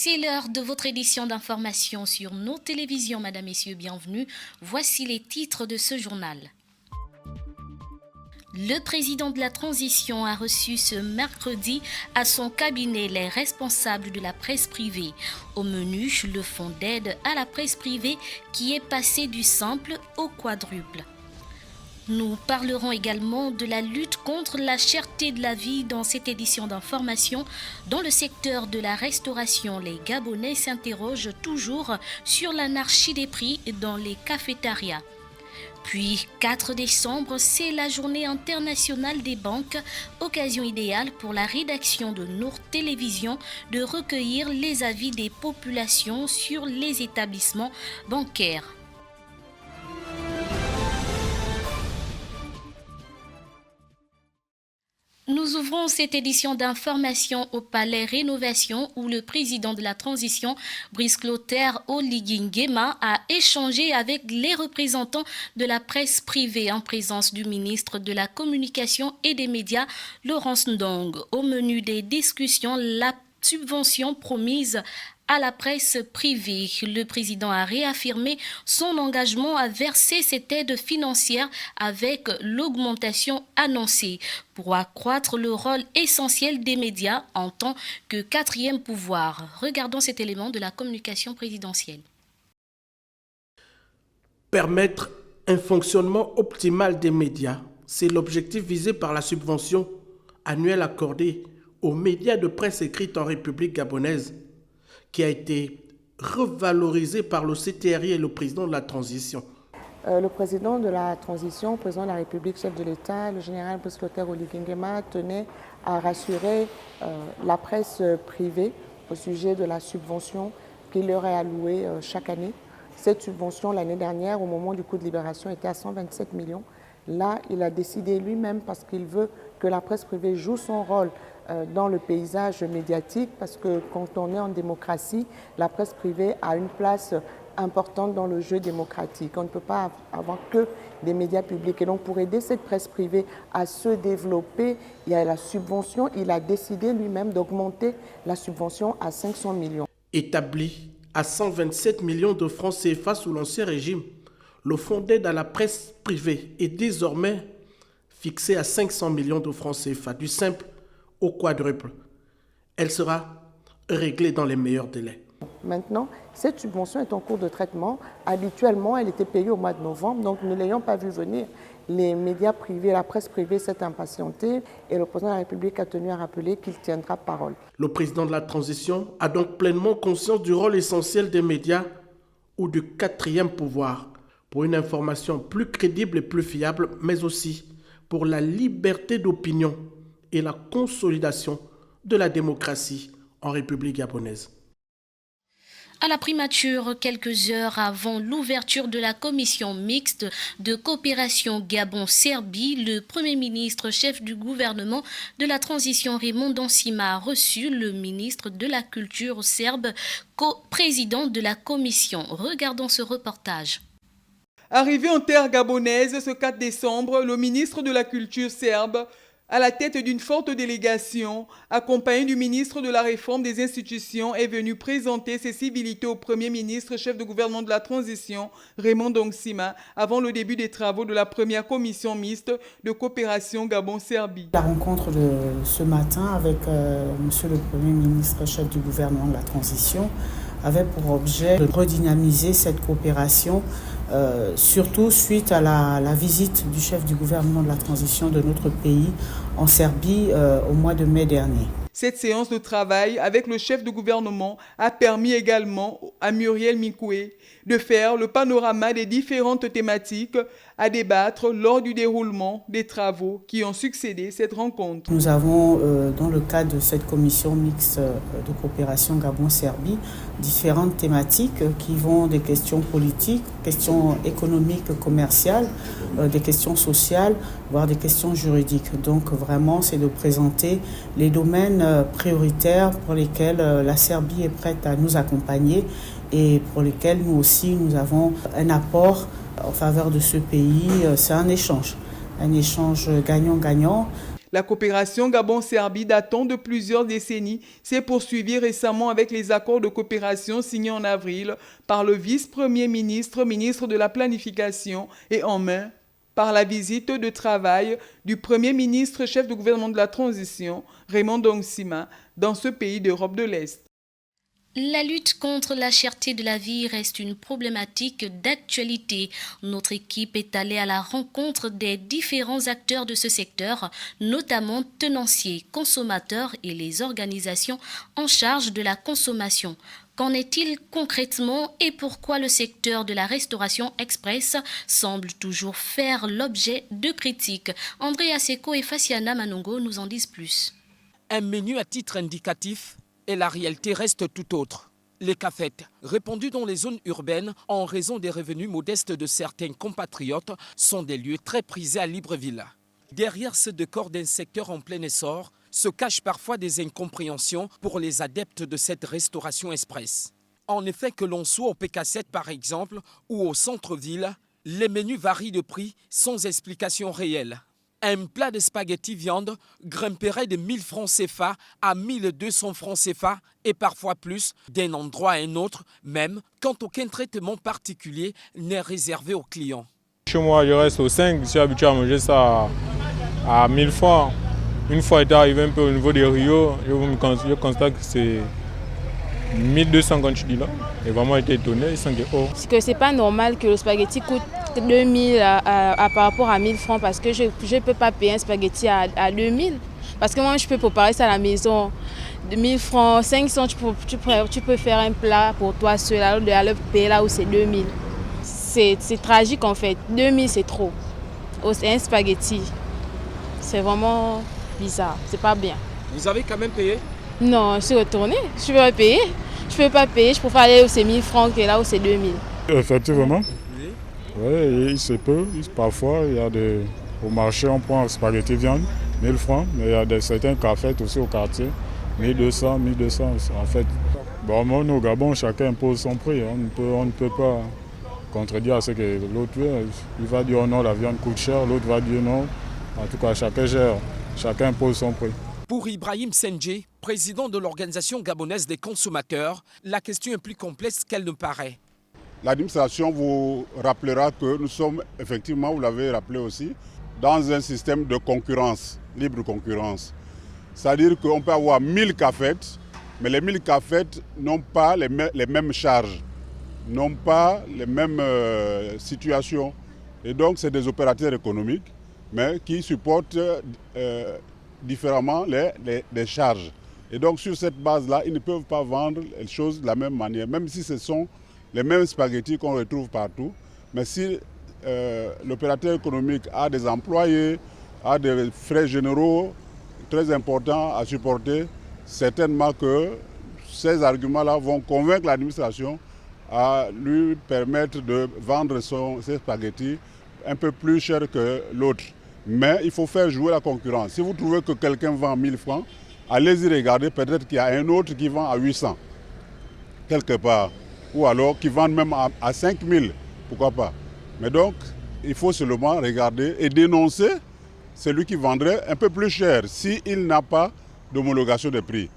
C'est l'heure de votre édition d'information sur nos télévisions, mesdames, messieurs, bienvenue. Voici les titres de ce journal. Le président de la transition a reçu ce mercredi à son cabinet les responsables de la presse privée. Au menu, le fonds d'aide à la presse privée qui est passé du simple au quadruple. Nous parlerons également de la lutte contre la cherté de la vie dans cette édition d'information. Dans le secteur de la restauration, les Gabonais s'interrogent toujours sur l'anarchie des prix dans les cafétérias. Puis, 4 décembre, c'est la journée internationale des banques, occasion idéale pour la rédaction de Nour Télévision de recueillir les avis des populations sur les établissements bancaires. Nous ouvrons cette édition d'information au Palais Rénovation où le président de la transition, Brice Clotaire Oligui Nguema, a échangé avec les représentants de la presse privée en présence du ministre de la Communication et des Médias, Laurence Ndong. Au menu des discussions, la subvention promise à la presse privée. Le président a réaffirmé son engagement à verser cette aide financière avec l'augmentation annoncée pour accroître le rôle essentiel des médias en tant que quatrième pouvoir. Regardons cet élément de la communication présidentielle. Permettre un fonctionnement optimal des médias, c'est l'objectif visé par la subvention annuelle accordée aux médias de presse écrite en République gabonaise, qui a été revalorisé par le CTRI et le président de la transition. Le président de la transition, le président de la République, chef de l'État, le général Brice Clotaire Oligui Nguema tenait à rassurer la presse privée au sujet de la subvention qu'il leur est allouée chaque année. Cette subvention, l'année dernière, au moment du coup de libération, était à 127 millions. Là, il a décidé lui-même, parce qu'il veut que la presse privée joue son rôle dans le paysage médiatique, parce que quand on est en démocratie, la presse privée a une place importante dans le jeu démocratique. On ne peut pas avoir que des médias publics. Et donc pour aider cette presse privée à se développer, il y a la subvention. Il a décidé lui-même d'augmenter la subvention à 500 millions. Établi à 127 millions de francs CFA sous l'ancien régime, le fonds d'aide à la presse privée est désormais fixé à 500 millions de francs CFA, du simple au quadruple. Elle sera réglée dans les meilleurs délais. Maintenant, cette subvention est en cours de traitement. Habituellement, elle était payée au mois de novembre, donc ne l'ayant pas vu venir, les médias privés, la presse privée s'est impatientée et le président de la République a tenu à rappeler qu'il tiendra parole. Le président de la transition a donc pleinement conscience du rôle essentiel des médias ou du quatrième pouvoir pour une information plus crédible et plus fiable, mais aussi pour la liberté d'opinion et la consolidation de la démocratie en République gabonaise. À la primature, quelques heures avant l'ouverture de la commission mixte de coopération Gabon-Serbie, le Premier ministre, chef du gouvernement de la transition Raymond Dansima a reçu le ministre de la Culture serbe, co-président de la commission. Regardons ce reportage. Arrivé en terre gabonaise ce 4 décembre, le ministre de la Culture serbe, à la tête d'une forte délégation, accompagné du ministre de la Réforme des institutions, est venu présenter ses civilités au Premier ministre, chef de gouvernement de la transition, Raymond Dansima, avant le début des travaux de la première commission mixte de coopération Gabon-Serbie. La rencontre de ce matin avec monsieur le Premier ministre, chef du gouvernement de la transition, avait pour objet de redynamiser cette coopération, surtout suite à la visite du chef du gouvernement de la transition de notre pays en Serbie au mois de mai dernier. Cette séance de travail avec le chef de gouvernement a permis également à Muriel Mikoué de faire le panorama des différentes thématiques à débattre lors du déroulement des travaux qui ont succédé cette rencontre. Nous avons, dans le cadre de cette commission mixte de coopération Gabon-Serbie, différentes thématiques qui vont des questions politiques, questions économiques, commerciales, des questions sociales, voire des questions juridiques. Donc vraiment, c'est de présenter les domaines prioritaires pour lesquels la Serbie est prête à nous accompagner et pour lesquels nous aussi nous avons un apport en faveur de ce pays. C'est un échange gagnant-gagnant. La coopération Gabon-Serbie datant de plusieurs décennies s'est poursuivie récemment avec les accords de coopération signés en avril par le vice-premier ministre, ministre de la Planification et en mai par la visite de travail du Premier ministre chef du gouvernement de la transition, Raymond Dongsima, dans ce pays d'Europe de l'Est. La lutte contre la cherté de la vie reste une problématique d'actualité. Notre équipe est allée à la rencontre des différents acteurs de ce secteur, notamment tenanciers, consommateurs et les organisations en charge de la consommation. Qu'en est-il concrètement et pourquoi le secteur de la restauration express semble toujours faire l'objet de critiques? André Aseko et Faciana Manongo nous en disent plus. Un menu à titre indicatif et la réalité reste tout autre. Les cafettes, répandus dans les zones urbaines en raison des revenus modestes de certains compatriotes, sont des lieux très prisés à Libreville. Derrière ce décor d'un secteur en plein essor, se cachent parfois des incompréhensions pour les adeptes de cette restauration express. En effet, que l'on soit au PK7 par exemple ou au centre-ville, les menus varient de prix sans explication réelle. Un plat de spaghettis viande grimperait de 1000 francs CFA à 1200 francs CFA et parfois plus d'un endroit à un autre, même quand aucun traitement particulier n'est réservé aux clients. Chez moi, je reste au 5, je suis habitué à manger ça à 1000 francs. Une fois est arrivé un peu au niveau des Rio, je constate que c'est 1200 quand tu dis là. J'ai vraiment été étonné, ils sont que oh. Parce que c'est pas normal que le spaghetti coûte 2000 par rapport à 1000 francs parce que je ne peux pas payer un spaghetti à 2000. Parce que moi je peux préparer ça à la maison. 1000 francs, 500, tu peux faire un plat pour toi seul, alors de aller payer là où c'est 2000. C'est tragique en fait, 2000 c'est trop. Un spaghetti, c'est vraiment bizarre, c'est pas bien. Vous avez quand même payé? Non, je suis retournée, je ne peux pas payer. Je ne peux pas payer, je préfère aller où c'est 1000 francs que là où c'est 2000. Effectivement, oui, il se peut. Parfois, il y a au marché, on prend spaghetti viande, 1000 francs, mais il y a certains cafés aussi au quartier, 1200 en fait. Bon, moi, au Gabon, chacun impose son prix. On ne peut pas contredire à ce que l'autre veut. Il va dire non, la viande coûte cher, l'autre va dire non. En tout cas, chacun gère, chacun impose son prix. Pour Ibrahim Senje, président de l'Organisation gabonaise des consommateurs, la question est plus complexe qu'elle ne paraît. L'administration vous rappellera que nous sommes effectivement, vous l'avez rappelé aussi, dans un système de concurrence, libre concurrence. C'est-à-dire qu'on peut avoir 1000 cafettes, mais les 1000 cafettes n'ont pas les mêmes charges, n'ont pas les mêmes situations. Et donc, c'est des opérateurs économiques, mais qui supportent différemment les charges. Et donc, sur cette base-là, ils ne peuvent pas vendre les choses de la même manière, même si ce sont les mêmes spaghettis qu'on retrouve partout. Mais si l'opérateur économique a des employés, a des frais généraux très importants à supporter, certainement que ces arguments-là vont convaincre l'administration à lui permettre de vendre ses spaghettis un peu plus cher que l'autre. Mais il faut faire jouer la concurrence. Si vous trouvez que quelqu'un vend 1000 francs, allez-y regarder, peut-être qu'il y a un autre qui vend à 800, quelque part. Ou alors qui vendent même à 5000, pourquoi pas. Mais donc, il faut seulement regarder et dénoncer celui qui vendrait un peu plus cher s'il n'a pas d'homologation de prix.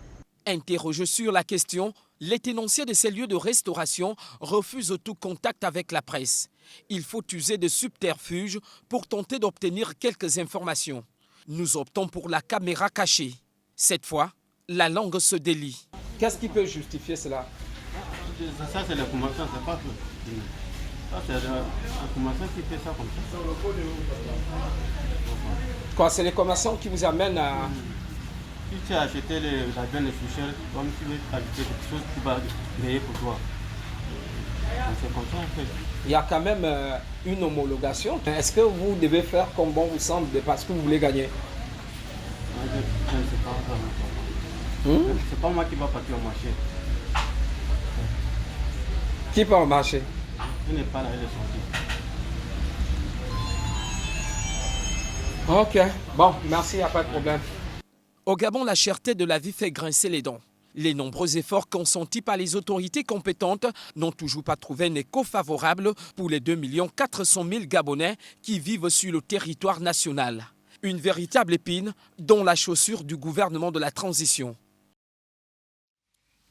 Interrogé sur la question, les tenanciers de ces lieux de restauration refusent tout contact avec la presse. Il faut user de subterfuges pour tenter d'obtenir quelques informations. Nous optons pour la caméra cachée. Cette fois, la langue se délie. Qu'est-ce qui peut justifier cela? Ça, c'est le commerçant, c'est pas tout. Ça, c'est le commerçant qui fait ça comme ça. Quoi, c'est les commerçants qui vous amènent à... Si tu as acheté la viande de sushère, comme tu veux ajouter quelque chose, tu vas payer pour toi. C'est comme ça en fait. Il y a quand même une homologation. Est-ce que vous devez faire comme bon vous semble parce que vous voulez gagner? Je ne sais pas. C'est pas moi qui va partir au marché. Qui part au marché? Je n'ai pas la sortie. Ok, bon, merci, il n'y a pas de problème. Au Gabon, la cherté de la vie fait grincer les dents. Les nombreux efforts consentis par les autorités compétentes n'ont toujours pas trouvé un écho favorable pour les 2 400 000 Gabonais qui vivent sur le territoire national. Une véritable épine dans la chaussure du gouvernement de la transition.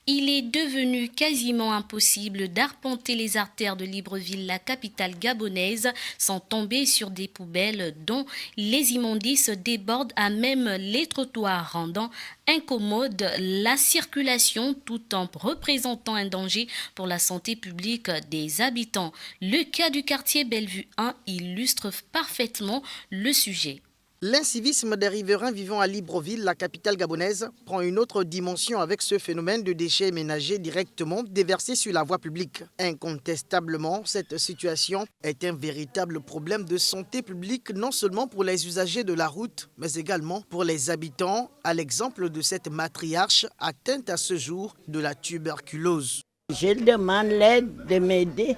Il est devenu quasiment impossible d'arpenter les artères de Libreville, la capitale gabonaise, sans tomber sur des poubelles dont les immondices débordent à même les trottoirs, rendant incommode la circulation tout en représentant un danger pour la santé publique des habitants. Le cas du quartier Bellevue 1 illustre parfaitement le sujet. L'incivisme des riverains vivant à Libreville, la capitale gabonaise, prend une autre dimension avec ce phénomène de déchets ménagers directement déversés sur la voie publique. Incontestablement, cette situation est un véritable problème de santé publique, non seulement pour les usagers de la route, mais également pour les habitants, à l'exemple de cette matriarche atteinte à ce jour de la tuberculose. Je demande l'aide de m'aider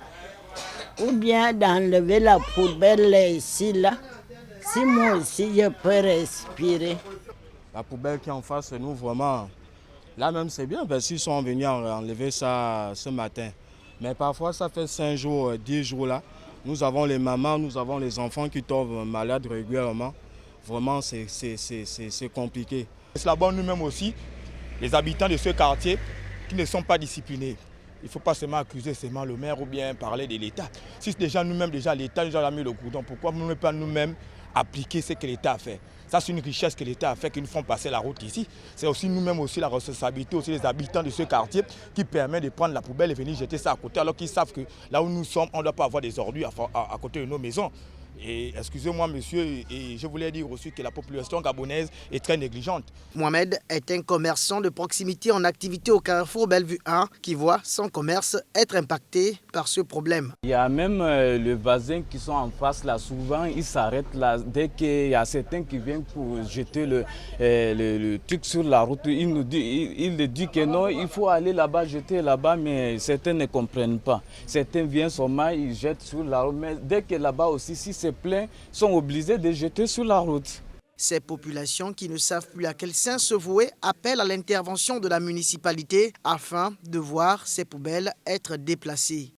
ou bien d'enlever la poubelle ici, là. Si moi aussi je peux respirer. La poubelle qui est en face de nous, vraiment, là même c'est bien parce qu'ils sont venus enlever ça ce matin. Mais parfois ça fait 5 jours, 10 jours là. Nous avons les mamans, nous avons les enfants qui tombent malades régulièrement. Vraiment c'est compliqué. C'est là-bas nous-mêmes aussi, les habitants de ce quartier qui ne sont pas disciplinés. Il ne faut pas seulement accuser seulement le maire ou bien parler de l'État. Si déjà nous-mêmes, l'État nous a mis le goudron, pourquoi nous ne pas nous-mêmes appliquer ce que l'État a fait? Ça, c'est une richesse que l'État a fait, qui nous font passer la route ici. C'est aussi nous-mêmes aussi la responsabilité aussi des habitants de ce quartier qui permet de prendre la poubelle et venir jeter ça à côté, alors qu'ils savent que là où nous sommes, on ne doit pas avoir des ordures à côté de nos maisons. Et excusez-moi monsieur, et je voulais dire aussi que la population gabonaise est très négligente. Mohamed est un commerçant de proximité en activité au carrefour Bellevue 1 qui voit son commerce être impacté par ce problème. Il y a même les voisins qui sont en face là, souvent ils s'arrêtent là dès qu'il y a certains qui viennent pour jeter le truc sur la route. Ils nous disent que non, il faut aller là-bas, jeter là-bas, mais certains ne comprennent pas. Certains viennent seulement, ils jettent sur la route, mais dès que là-bas aussi, si c'est plein, sont obligés de jeter sur la route. Ces populations qui ne savent plus à quel saint se vouer appellent à l'intervention de la municipalité afin de voir ces poubelles être déplacées.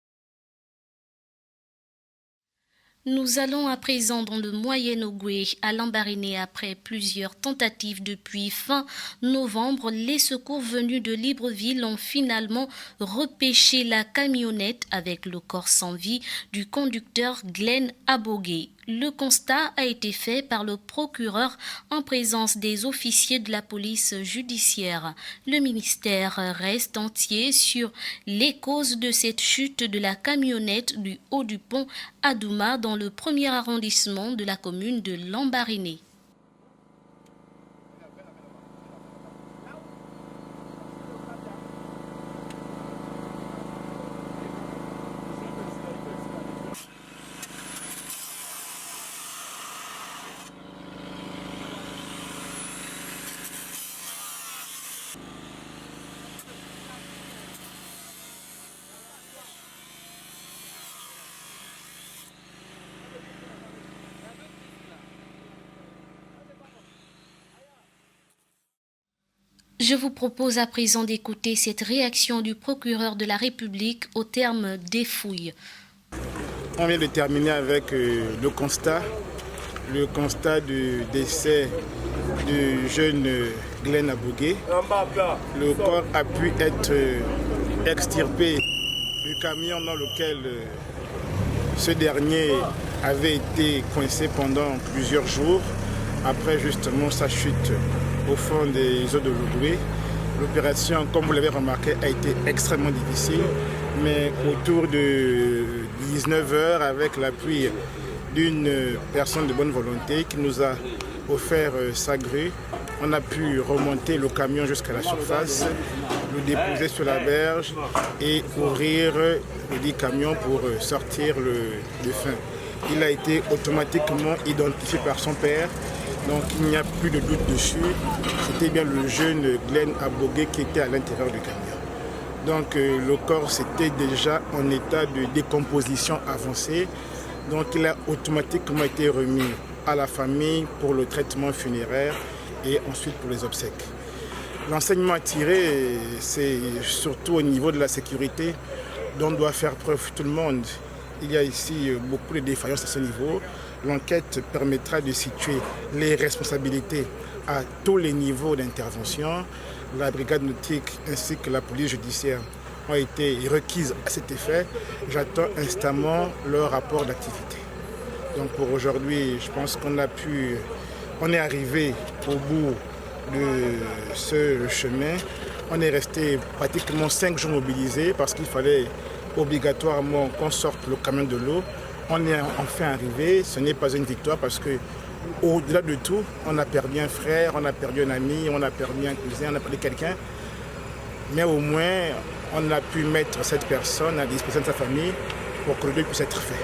Nous allons à présent dans le Moyen-Ogooué, à Lambaréné. Après plusieurs tentatives depuis fin novembre, les secours venus de Libreville ont finalement repêché la camionnette avec le corps sans vie du conducteur Glenn Abogué. Le constat a été fait par le procureur en présence des officiers de la police judiciaire. Le ministère reste entier sur les causes de cette chute de la camionnette du haut du pont à Douma dans le premier arrondissement de la commune de Lambaréné. Je vous propose à présent d'écouter cette réaction du procureur de la République au terme des fouilles. On vient de terminer avec le constat du décès du jeune Glenn Abogué. Le corps a pu être extirpé du camion dans lequel ce dernier avait été coincé pendant plusieurs jours après justement sa chute au fond des eaux de l'Ogooué. L'opération, comme vous l'avez remarqué, a été extrêmement difficile, mais autour de 19h, avec l'appui d'une personne de bonne volonté qui nous a offert sa grue, on a pu remonter le camion jusqu'à la surface, le déposer sur la berge et ouvrir le dit camion pour sortir le fin. Il a été automatiquement identifié par son père. Donc il n'y a plus de doute dessus, c'était bien le jeune Glenn Abogué qui était à l'intérieur du camion. Donc le corps c'était déjà en état de décomposition avancée, donc il a automatiquement été remis à la famille pour le traitement funéraire et ensuite pour les obsèques. L'enseignement à tirer, c'est surtout au niveau de la sécurité dont doit faire preuve tout le monde. Il y a ici beaucoup de défaillances à ce niveau. L'enquête permettra de situer les responsabilités à tous les niveaux d'intervention. La brigade nautique ainsi que la police judiciaire ont été requises à cet effet. J'attends instamment leur rapport d'activité. Donc pour aujourd'hui, je pense qu'on est arrivé au bout de ce chemin. On est resté pratiquement 5 jours mobilisés parce qu'il fallait obligatoirement qu'on sorte le camion de l'eau. On est enfin arrivé. Ce n'est pas une victoire parce que au-delà de tout, on a perdu un frère, on a perdu un ami, on a perdu un cousin, on a perdu quelqu'un. Mais au moins, on a pu mettre cette personne à disposition de sa famille pour que le deuil puisse être fait.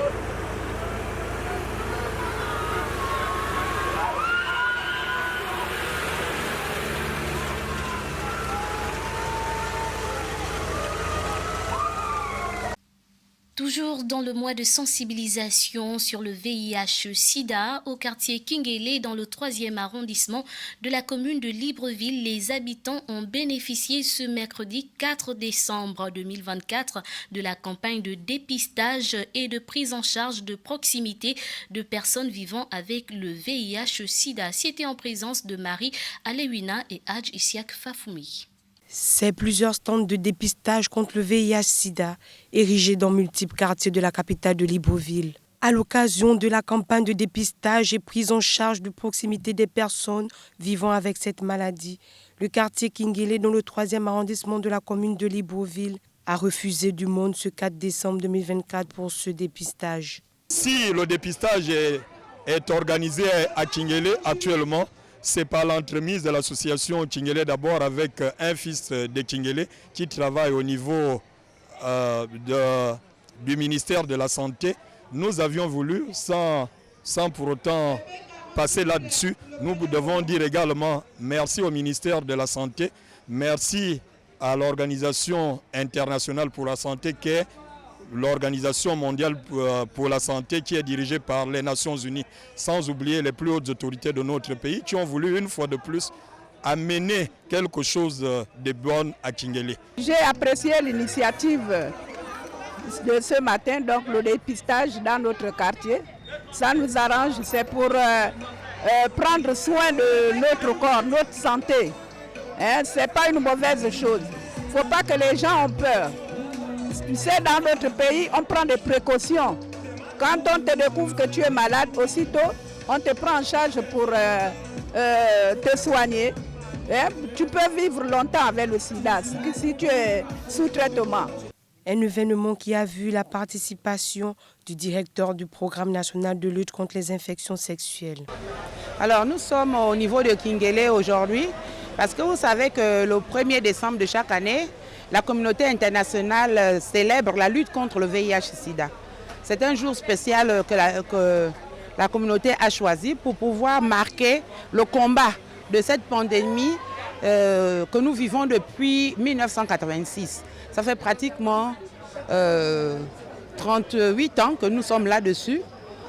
Toujours dans le mois de sensibilisation sur le VIH-Sida, au quartier Kingélé, dans le 3e arrondissement de la commune de Libreville, les habitants ont bénéficié ce mercredi 4 décembre 2024 de la campagne de dépistage et de prise en charge de proximité de personnes vivant avec le VIH-Sida. C'était en présence de Marie Alewina et Hadj Isiak Fafoumi. C'est plusieurs stands de dépistage contre le VIH-Sida érigés dans multiples quartiers de la capitale de Libreville. À l'occasion de la campagne de dépistage et prise en charge de proximité des personnes vivant avec cette maladie, le quartier Kingélé, dans le 3e arrondissement de la commune de Libreville, a refusé du monde ce 4 décembre 2024 pour ce dépistage. Si le dépistage est organisé à Kingélé actuellement, c'est par l'entremise de l'association Kingélé d'abord avec un fils de Kingélé qui travaille au niveau du ministère de la Santé. Nous avions voulu, sans pour autant passer là-dessus, nous devons dire également merci au ministère de la Santé, merci à l'Organisation internationale pour la santé qui est l'Organisation mondiale pour la santé qui est dirigée par les Nations Unies, sans oublier les plus hautes autorités de notre pays qui ont voulu une fois de plus amener quelque chose de bon à Kingélé. J'ai apprécié l'initiative de ce matin, donc le dépistage dans notre quartier. Ça nous arrange, c'est pour prendre soin de notre corps, notre santé. Ce n'est pas une mauvaise chose. Il ne faut pas que les gens ont peur. Tu sais, dans notre pays, on prend des précautions. Quand on te découvre que tu es malade, aussitôt, on te prend en charge pour te soigner. Tu peux vivre longtemps avec le sida si tu es sous traitement. Un événement qui a vu la participation du directeur du programme national de lutte contre les infections sexuelles. Alors nous sommes au niveau de Kingélé aujourd'hui parce que vous savez que le 1er décembre de chaque année, la communauté internationale célèbre la lutte contre le VIH-Sida. C'est un jour spécial que la communauté a choisi pour pouvoir marquer le combat de cette pandémie que nous vivons depuis 1986. Ça fait pratiquement 38 ans que nous sommes là-dessus,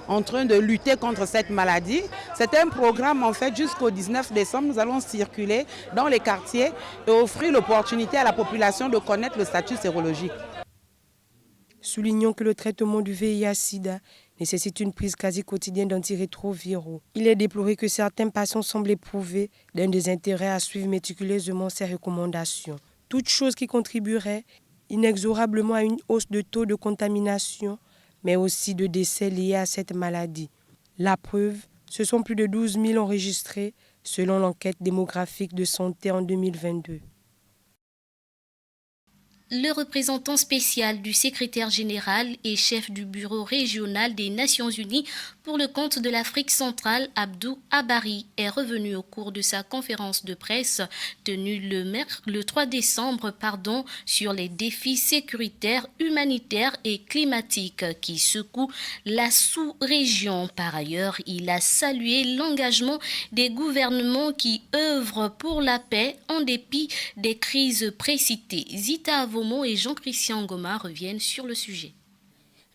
en train de lutter contre cette maladie. C'est un programme, en fait, jusqu'au 19 décembre, nous allons circuler dans les quartiers et offrir l'opportunité à la population de connaître le statut sérologique. Soulignons que le traitement du VIH-Sida nécessite une prise quasi quotidienne d'antirétroviraux. Il est déploré que certains patients semblent éprouver d'un désintérêt à suivre méticuleusement ces recommandations. Toute chose qui contribuerait inexorablement à une hausse de taux de contamination, mais aussi de décès liés à cette maladie. La preuve, ce sont plus de 12 000 enregistrés selon l'enquête démographique de santé en 2022. Le représentant spécial du secrétaire général et chef du bureau régional des Nations Unies pour le compte de l'Afrique centrale, Abdou Abari, est revenu au cours de sa conférence de presse tenue le 3 décembre sur les défis sécuritaires, humanitaires et climatiques qui secouent la sous-région. Par ailleurs, il a salué l'engagement des gouvernements qui œuvrent pour la paix en dépit des crises précitées. Zita Avomo et Jean-Christian Ngoma reviennent sur le sujet.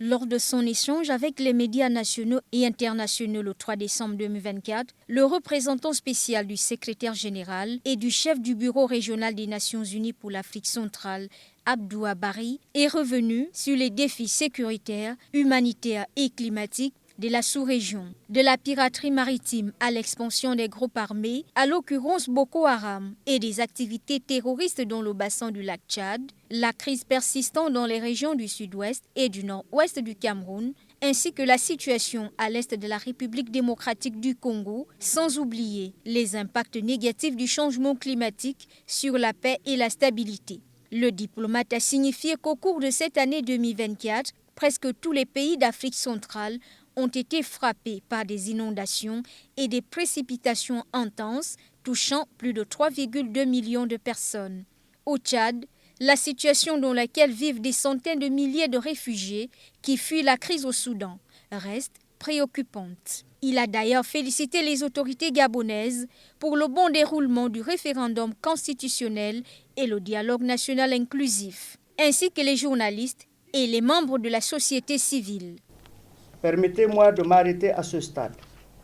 Lors de son échange avec les médias nationaux et internationaux le 3 décembre 2024, le représentant spécial du secrétaire général et du chef du bureau régional des Nations Unies pour l'Afrique centrale, Abdou Abari, est revenu sur les défis sécuritaires, humanitaires et climatiques de la sous-région. De la piraterie maritime à l'expansion des groupes armés, à l'occurrence Boko Haram, et des activités terroristes dans le bassin du lac Tchad, la crise persistante dans les régions du sud-ouest et du nord-ouest du Cameroun, ainsi que la situation à l'est de la République démocratique du Congo, sans oublier les impacts négatifs du changement climatique sur la paix et la stabilité. Le diplomate a signifié qu'au cours de cette année 2024, presque tous les pays d'Afrique centrale ont été frappés par des inondations et des précipitations intenses touchant plus de 3,2 millions de personnes. Au Tchad, la situation dans laquelle vivent des centaines de milliers de réfugiés qui fuient la crise au Soudan reste préoccupante. Il a d'ailleurs félicité les autorités gabonaises pour le bon déroulement du référendum constitutionnel et le dialogue national inclusif, ainsi que les journalistes et les membres de la société civile. Permettez-moi de m'arrêter à ce stade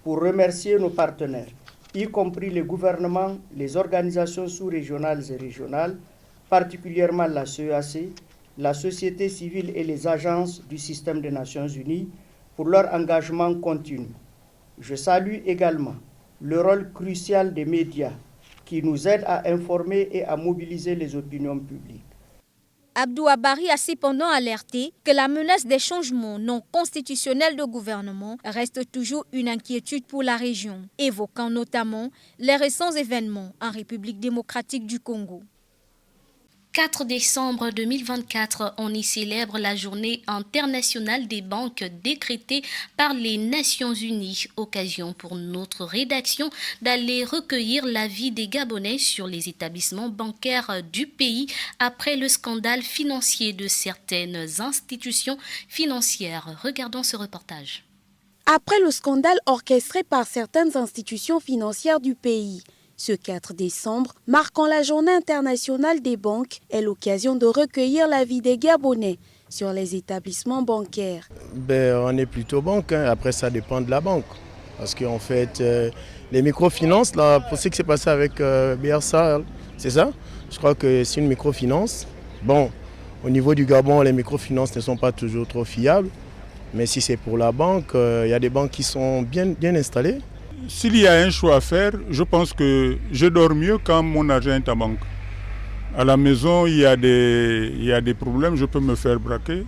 pour remercier nos partenaires, y compris les gouvernements, les organisations sous-régionales et régionales, particulièrement la CEAC, la société civile et les agences du système des Nations Unies pour leur engagement continu. Je salue également le rôle crucial des médias qui nous aident à informer et à mobiliser les opinions publiques. Abdou Abari a cependant alerté que la menace des changements non constitutionnels de gouvernement reste toujours une inquiétude pour la région, évoquant notamment les récents événements en République démocratique du Congo. 4 décembre 2024, on y célèbre la journée internationale des banques décrétée par les Nations Unies. Occasion pour notre rédaction d'aller recueillir l'avis des Gabonais sur les établissements bancaires du pays après le scandale financier de certaines institutions financières. Regardons ce reportage. Après le scandale orchestré par certaines institutions financières du pays, ce 4 décembre, marquant la journée internationale des banques, est l'occasion de recueillir l'avis des Gabonais sur les établissements bancaires. On est plutôt banque, après ça dépend de la banque. Parce qu'en fait, les microfinances, là, pour ce qui s'est passé avec BRSA, c'est ça? Je crois que c'est une microfinance. Bon, au niveau du Gabon, les microfinances ne sont pas toujours trop fiables. Mais si c'est pour la banque, il y a des banques qui sont bien installées. S'il y a un choix à faire, je pense que je dors mieux quand mon argent est en banque. À la maison, il y a des problèmes, je peux me faire braquer.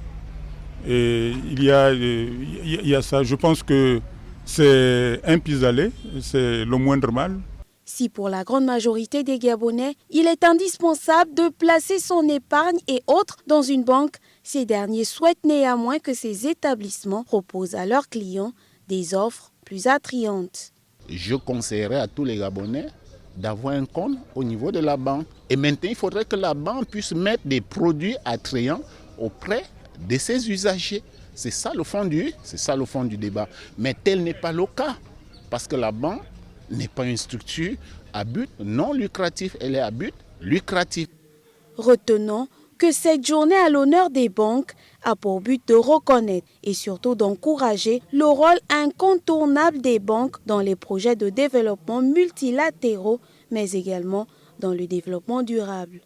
Et il y a ça. Je pense que c'est un pis-aller, c'est le moindre mal. Si pour la grande majorité des Gabonais, il est indispensable de placer son épargne et autres dans une banque, ces derniers souhaitent néanmoins que ces établissements proposent à leurs clients des offres plus attrayantes. Je conseillerais à tous les Gabonais d'avoir un compte au niveau de la banque. Et maintenant, il faudrait que la banque puisse mettre des produits attrayants auprès de ses usagers. C'est ça le fond du débat. Mais tel n'est pas le cas. Parce que la banque n'est pas une structure à but non lucratif, elle est à but lucratif. Retenons que cette journée à l'honneur des banques a pour but de reconnaître et surtout d'encourager le rôle incontournable des banques dans les projets de développement multilatéraux, mais également dans le développement durable.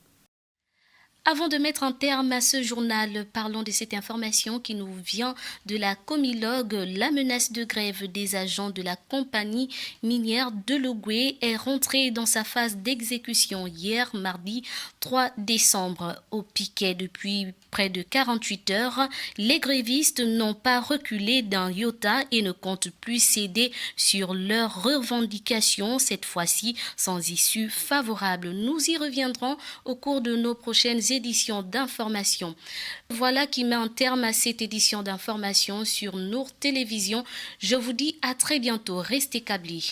Avant de mettre un terme à ce journal, parlons de cette information qui nous vient de la Comilogue. La menace de grève des agents de la compagnie minière de Logoué est rentrée dans sa phase d'exécution hier, mardi 3 décembre. Au piquet depuis près de 48 heures, les grévistes n'ont pas reculé d'un iota et ne comptent plus céder sur leurs revendications, cette fois-ci sans issue favorable. Nous y reviendrons au cours de nos prochaines édition d'information. Voilà qui met un terme à cette édition d'information sur Nour Télévision. Je vous dis à très bientôt. Restez câblés.